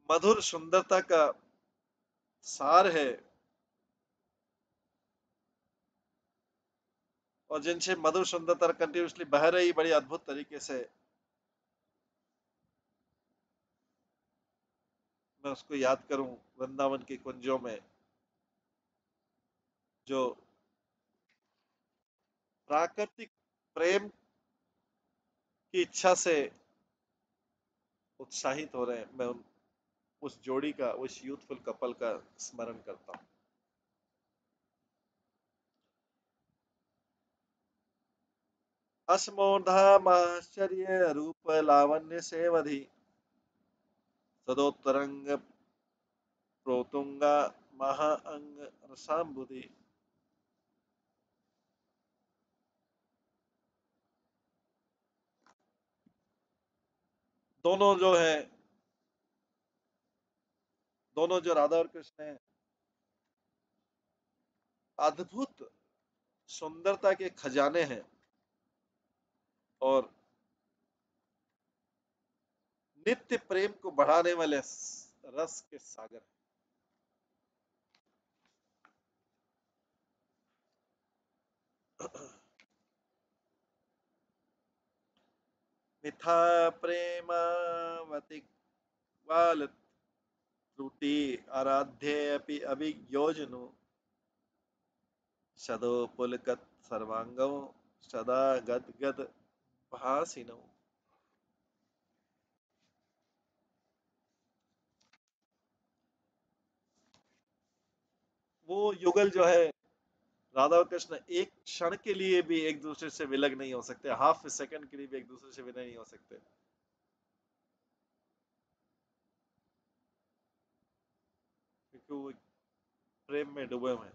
मधुर सुंदरता का सार है, और जिनसे मधुर सुंदरता कंटिन्यूसली बह रही बड़ी अद्भुत तरीके से, मैं उसको याद करूं वृंदावन के कुंजों में, जो प्राकृतिक प्रेम की इच्छा से उत्साहित हो रहे हैं। मैं उस जोड़ी का, उस यूथफुल कपल का स्मरण करता हूँ। असमोधामाश्चर्य रूप लावण्य सेवधि, सदोत्तरंग प्रोतुंगा महाअंग रसाम्बुधि। दोनों जो है, दोनों जो राधा और कृष्ण हैं, अद्भुत सुंदरता के खजाने हैं और नित्य प्रेम को बढ़ाने वाले रस के सागर। मिथा प्रेमावती वाल त्रुटि आराध्ये अपि अभियोजनु, सदो पुलकत सर्वांगो सदा गदगद भासिनो। वो युगल जो है, राधा और कृष्ण, एक क्षण के लिए भी एक दूसरे से विलग नहीं हो सकते, हाफ सेकंड के लिए भी एक दूसरे से विलग नहीं हो सकते, क्योंकि वो प्रेम में डूबे हुए हैं।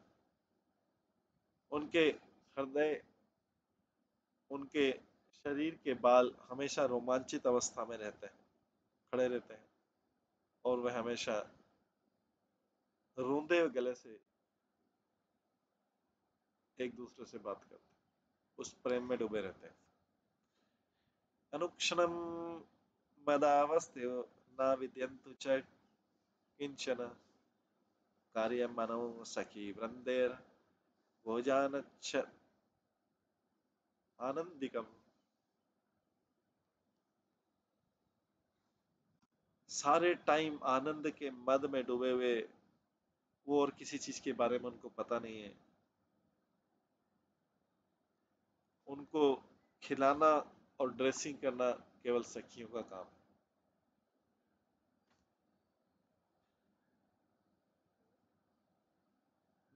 उनके हृदय, उनके शरीर के बाल हमेशा रोमांचित अवस्था में रहते हैं, खड़े रहते हैं, और वह हमेशा रूंधे हुए गले से एक दूसरे से बात करते हैं, उस प्रेम में डूबे रहते हैं। अनुक्षणम मदावस्ते न विद्यन्तु च किंचन, कार्यमनो सखी वृंदेर भोजानच्छ आनंदिकम। सारे टाइम आनंद के मद में डूबे हुए वो, और किसी चीज के बारे में उनको पता नहीं है। उनको खिलाना और ड्रेसिंग करना केवल सखियों का काम है।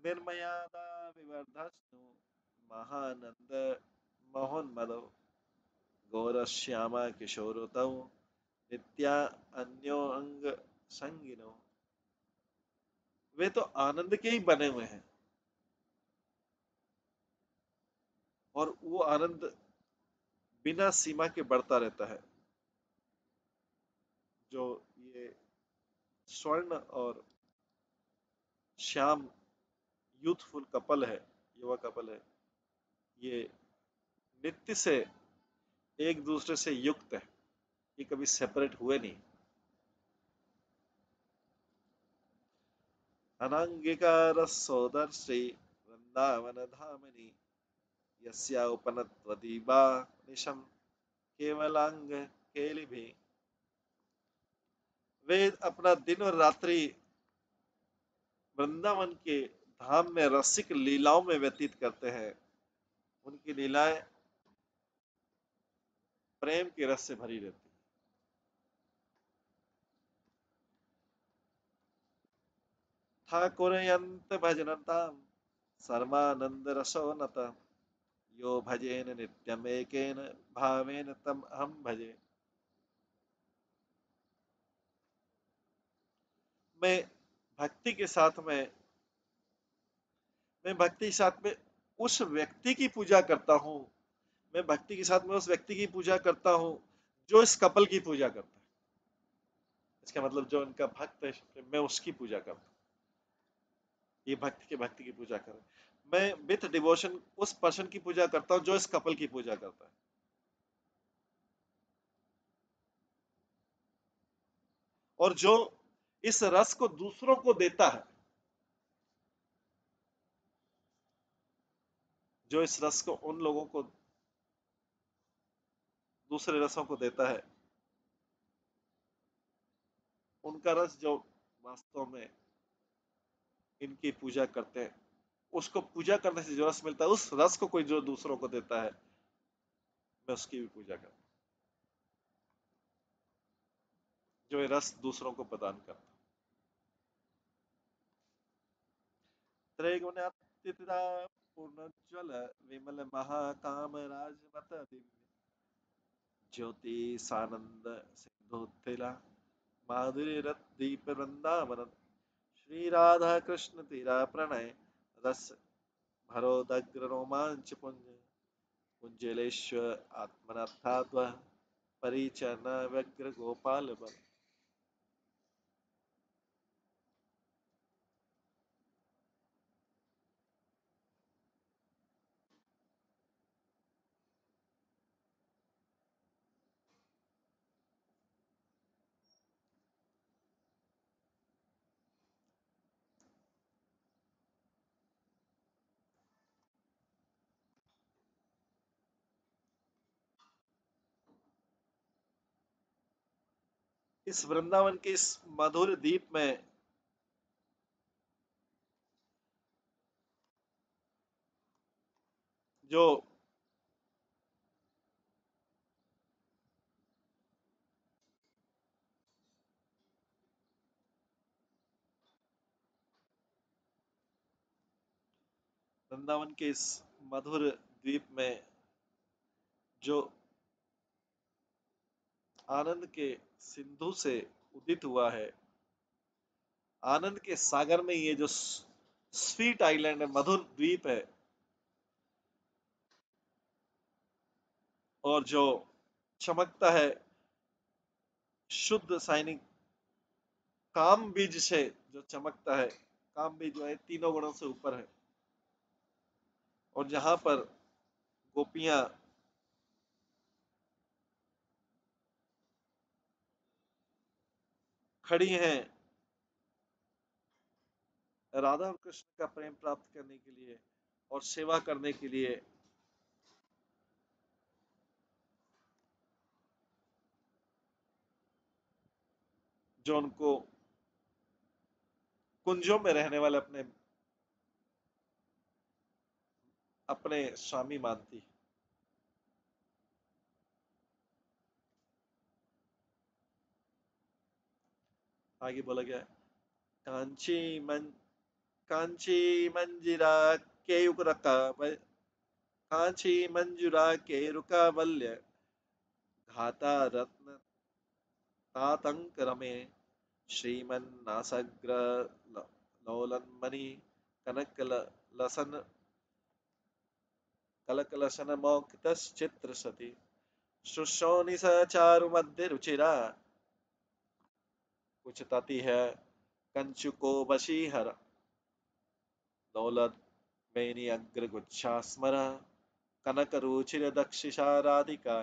निर्मयादा विवर्धस्नु महानंद मोहन मदो गौरश्यामा किशोरतौ नित्या अन्यो अंग संगिनो। वे तो आनंद के ही बने हुए हैं और वो आनंद बिना सीमा के बढ़ता रहता है। जो ये स्वर्ण और श्याम यूथफुल कपल है, युवा कपल है, ये नित्य से एक दूसरे से युक्त है, ये कभी सेपरेट हुए नहीं। अनांगिका रसोदर्शी वृंदावन धामनी यस्या उपनत्वदीबा निशम केवलांग केली भी। वे अपना दिन और रात्रि वृंदावन के धाम में रसिक लीलाओं में व्यतीत करते हैं। उनकी लीलाएं प्रेम के रस से भरी रहती। ठाकुर यंत भजनताम सर्वानंद रसोनत यो भजेन नित्यम एकेन भावेन तम हम भजे। मैं भक्ति के साथ मैं भक्ति के साथ में उस व्यक्ति की पूजा करता हूँ। मैं भक्ति के साथ में उस व्यक्ति की पूजा करता हूँ जो इस कपल की पूजा करता है। इसका मतलब जो उनका भक्त है, मैं उसकी पूजा करता हूँ। ये भक्ति की पूजा करे। मैं विथ डिवोशन उस पर्सन की पूजा करता हूँ जो इस कपल की पूजा करता है। और जो इस रस को दूसरों को देता है, जो इस रस को उन लोगों को दूसरे रसों को देता है, उनका रस जो वास्तव में इनकी पूजा करते हैं, उसको पूजा करने से जो रस मिलता है, उस रस को कोई जो दूसरों को देता है, मैं उसकी भी पूजा करता हूँ। जो ये रस दूसरों को प्रदान करता है। त्रैगुण्यातीता पूर्णोज्ज्वल विमल महाकाम राजमत दिव्य ज्योति सानंद सिंधु माधुरी रथ दीप वृंदावन श्री राधा कृष्ण तीरा प्रणय रस भरोदग्र रोमांच पुंज कुंजलेश्वर आत्मनाथाद्व परिचरण व्यग्र गोपाल बल। इस वृंदावन के इस मधुर द्वीप में जो वृंदावन के इस मधुर द्वीप में जो आनंद के सिंधु से उदित हुआ है, आनंद के सागर में ये जो स्वीट आइलैंड है, मधुर द्वीप है, और जो चमकता है शुद्ध साइनिक काम बीज से, जो चमकता है, काम बीज जो है तीनों गुणों से ऊपर है, और जहां पर गोपियां खड़ी हैं राधा और कृष्ण का प्रेम प्राप्त करने के लिए और सेवा करने के लिए, जो उनको कुंजों में रहने वाले अपने अपने स्वामी मानती है। आगे बोला गया है, कांची मन कांची मंजिरा केयुग रखा कांची मंजुरा के रुकावल्य घाता रत्न तातंक रमे श्रीमन्नासग्र लोलन्मणि कनक लसन कलकलसन मौक्तश्चित्र सती शुश्रोणि स चारु मध्य रुचिरा उचताती है कंचुको वशीहर दौलत मेनि अग्र गुच्छा स्मरा कनक रुचिर दक्षिषा राधिका।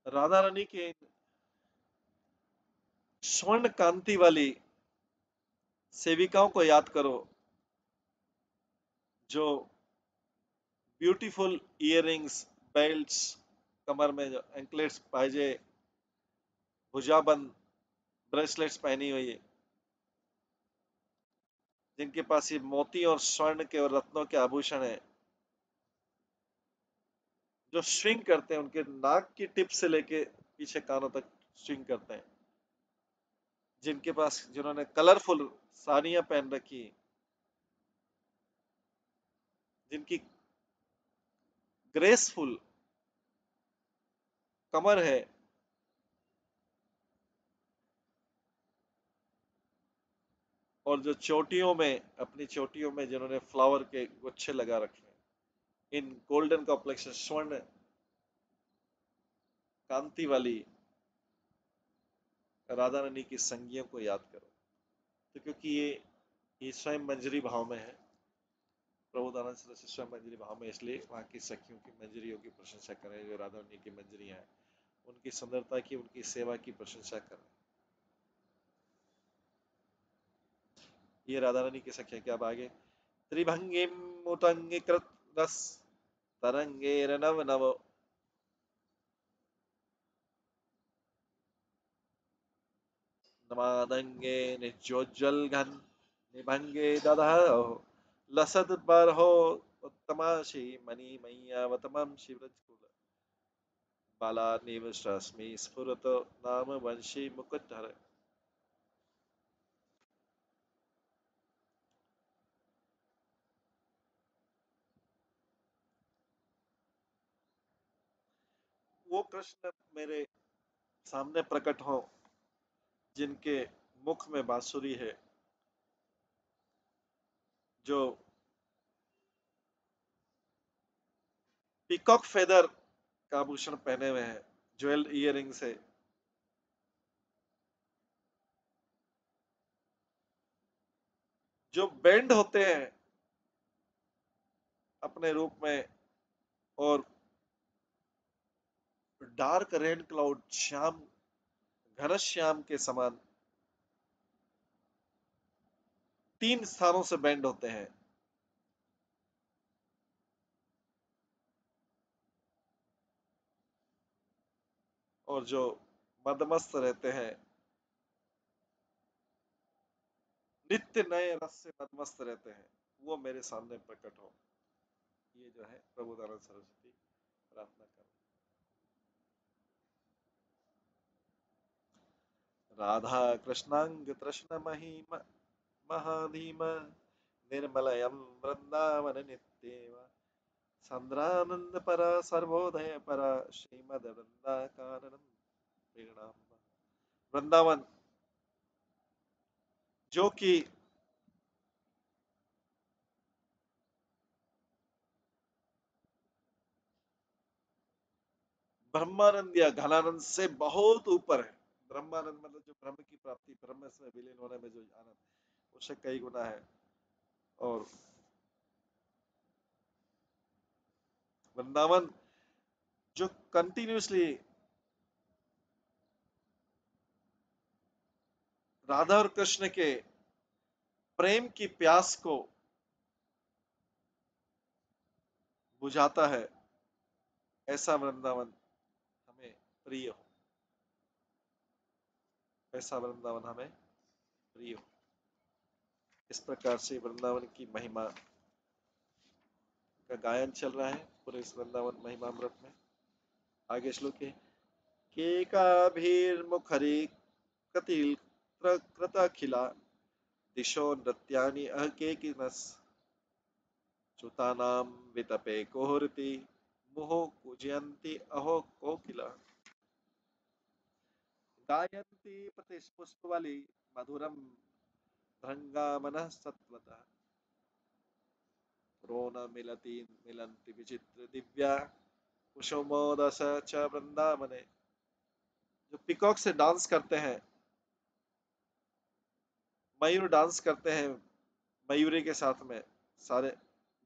राधा रानी के स्वर्ण कांति वाली सेविकाओं को याद करो जो ब्यूटीफुल इयररिंग्स, बेल्ट्स, कमर में जो एंकलेट्स, पायजे, भुजाबंद, ब्रेसलेट्स पहनी हुई है, जिनके पास ये मोती और स्वर्ण के और रत्नों के आभूषण है, जो स्विंग करते हैं, उनके नाक की टिप से लेके पीछे कानों तक स्विंग करते हैं, जिनके पास जिन्होंने कलरफुल साड़ियां पहन रखी, जिनकी ग्रेसफुल कमर है, और जो चोटियों में, अपनी चोटियों में जिन्होंने फ्लावर के गुच्छे लगा रखे हैं, इन गोल्डन कॉम्प्लेक्शन स्वर्ण कांति वाली राधा रानी की संगियों को याद करो। तो क्योंकि ये स्वयं मंजरी भाव में है, प्रभु दानंद सरस्वती स्वयं मंजरी भाव में, इसलिए वहाँ की सखियों की मंजरियों की प्रशंसा करें, जो राधा रानी की मंजरियां हैं, उनकी सुंदरता की, उनकी सेवा की प्रशंसा करें। ये राधा रानी की सखियां क्या आगे त्रिभंगी मुतंगी कृत रस तरंगेर नव नव नमादंगे निजोज्जल घन निभंगे दधाओ लसद बरहो उत्तमाशी मणि मैयावतमं शिवरजकुल बाला निवस्रश्मि स्फुरत नाम वंशी मुकुटधर। वो कृष्ण मेरे सामने प्रकट हो जिनके मुख में बांसुरी है, जो पीकॉक फेदर का आभूषण पहने हुए हैं, ज्वेल इयररिंग से, जो बेंड होते हैं अपने रूप में, और dark red cloud Shyam, Ghanshyam Shyam के समान तीन स्थानों से बेंड होते हैं, और जो मदमस्त रहते हैं, नित्य नए रस से मदमस्त रहते हैं, वो मेरे सामने प्रकट हो। ये जो है प्रभु दयानंद सरस्वती प्रार्थना कर राधा कृष्णांग तृष्ण महिम महाधीम निर्मलयम वृंदावन नित्येव संद्रानंद परा सर्वोदय परा श्रीमद वृंदा काननम प्रेरणाम। वृंदावन जो कि ब्रह्मानंद या घनानंद से बहुत ऊपर है। ब्रह्मानंद मतलब जो ब्रह्म की प्राप्ति, ब्रह्म में विलीन होने में जो आनंद, उससे कई गुना है। और वृंदावन जो कंटिन्यूसली राधा और कृष्ण के प्रेम की प्यास को बुझाता है, ऐसा वृंदावन हमें प्रिय हो, ऐसा वृंदावन हमें प्रिय हो। इस प्रकार से वृंदावन की महिमा का गायन चल रहा है पूरे इस वृंदावन महिमामृत में। आगे श्लोक है, केकाभिर्मुखरी कतिल कृतखिला दिशो नृत्यानि अकेकिनस् च्युतानां वितपे कोहरति मुहुः कूजयन्ति अहो कोकिला गायन्ति प्रतिपुष्पवलि मधुरं भृङ्गामनः सत्वतः रोन मिलति मिलन्ति विचित्र दिव्या कुसुमोदश च वृंदावने। जो पिकॉक से डांस करते हैं, मयूर डांस करते हैं मयूरी के साथ में, सारे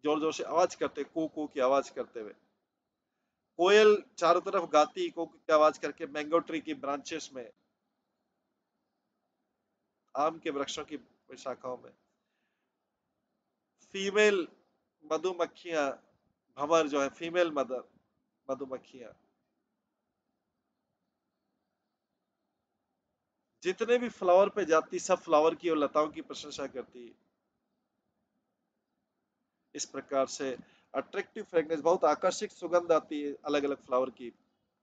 जोर जोर से आवाज करते, कू कू की आवाज करते हुए। कोयल चारों तरफ गाती कू कू की आवाज करके मैंगो ट्री की ब्रांचेस में, आम के वृक्षों की शाखाओं में। फीमेल मधुमक्खियां, भंवर जो है फीमेल मदर मधुमक्खियां, जितने भी फ्लावर पे जाती सब फ्लावर की और लताओं की प्रशंसा करती है। इस प्रकार से अट्रैक्टिव फ्रेग्रेंस, बहुत आकर्षक सुगंध आती है अलग अलग फ्लावर की।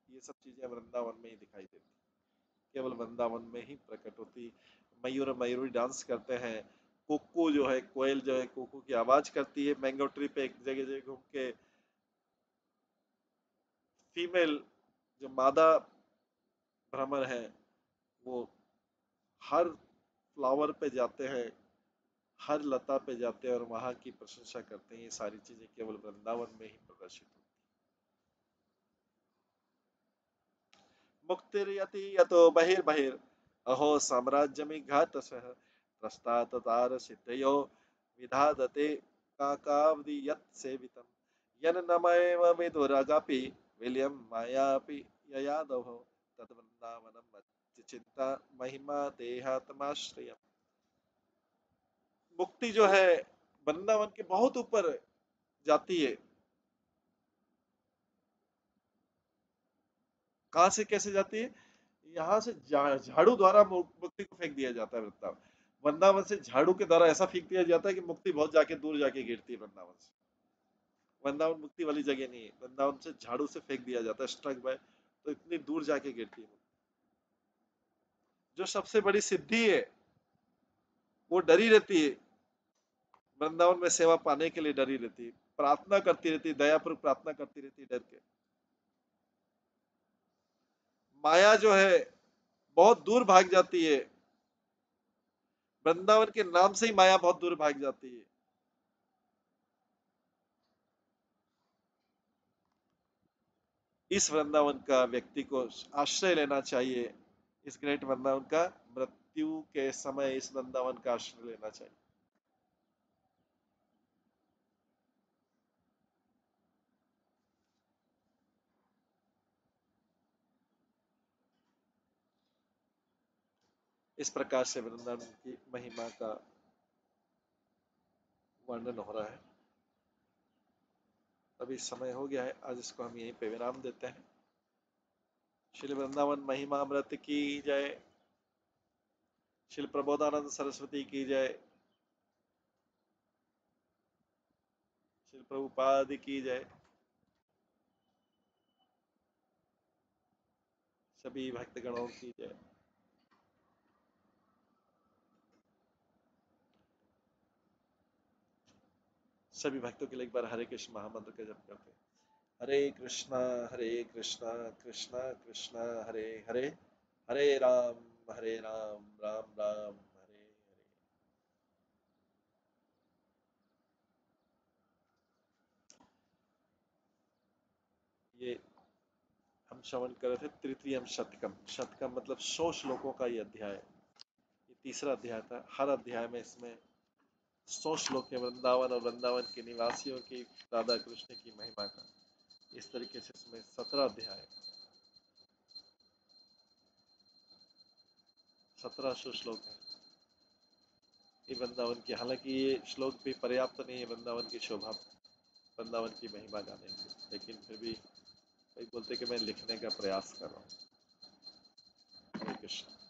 ये सब चीजें वृंदावन में ही दिखाई देती, केवल वृंदावन में ही प्रकट होती। मयूर मयूरी डांस करते हैं, कुक्कू जो है कोयल जो है कुक्कू की आवाज करती है मैंगो ट्री पे एक जगह जगह घूम के। फीमेल जो मादा भ्रमर है वो हर फ्लावर पे जाते हैं, हर लता पे जाते हैं और वहां की प्रशंसा करते हैं। ये सारी चीजें केवल वृंदावन में ही प्रदर्शित होती। मुक्तिर्यति यतो बहिर्बहिर् अहो साम्राज्यमिघातसः त्रस्ताततार सिद्धयो विधादते काकावधि यत् सेवितम् यन्नमैव विदुरगपि विलियं मायापि ययादहो तद्वृन्दावनम् चिंता महिमा देहात्माश्रयम्। मुक्ति जो है वृंदावन के बहुत ऊपर जाती है। कहां से कैसे जाती है? यहाँ से झाड़ू द्वारा मुक्ति को फेंक दिया जाता है वृंदावन। वृंदावन से झाड़ू के द्वारा ऐसा फेंक दिया जाता है कि मुक्ति बहुत जाके दूर जाके गिरती है वृंदावन से। वृंदावन मुक्ति वाली जगह नहीं है, वृंदावन से झाड़ू से फेंक दिया जाता है स्ट्रक बाय, तो इतनी दूर जाके गिरती है। जो सबसे बड़ी सिद्धि है वो डरी रहती है, वृंदावन में सेवा पाने के लिए डरी रहती है, प्रार्थना करती रहती है, दयापूर्वक प्रार्थना करती रहती है डर के। माया जो है बहुत दूर भाग जाती है, वृंदावन के नाम से ही माया बहुत दूर भाग जाती है। इस वृंदावन का व्यक्ति को आश्रय लेना चाहिए, इस ग्रेट वृंदावन का मृत्यु के समय इस वृंदावन का आश्रय लेना चाहिए। इस प्रकार से वृंदावन की महिमा का वर्णन हो रहा है। अभी समय हो गया है, आज इसको हम यहीं पे विराम देते हैं। श्री वृंदावन महिमा अमृत की जय, श्री प्रबोधानंद सरस्वती की जय, श्री प्रभुपाद की जय। सभी भक्तगणों की जय। सभी भक्तों के लिए एक बार हरे कृष्ण महामंत्र का जप करते हैं। हरे कृष्णा कृष्णा कृष्णा हरे हरे, हरे राम राम राम हरे हरे। ये हम श्रवण कर रहे थे तृतीयम शतकम। शतकम मतलब 100 श्लोकों का ये अध्याय। ये तीसरा अध्याय था। हर अध्याय में इसमें 100 श्लोक है वृंदावन और वृंदावन के निवासियों की, राधा कृष्ण की महिमा का। इस तरीके से इसमें 17 अध्याय, 1700 श्लोक है ये वृंदावन की। हालांकि ये श्लोक भी पर्याप्त नहीं है वृंदावन की शोभा, वृंदावन की महिमा गाने की, लेकिन फिर भी कई बोलते कि मैं लिखने का प्रयास कर रहा हूँ। हरे कृष्ण।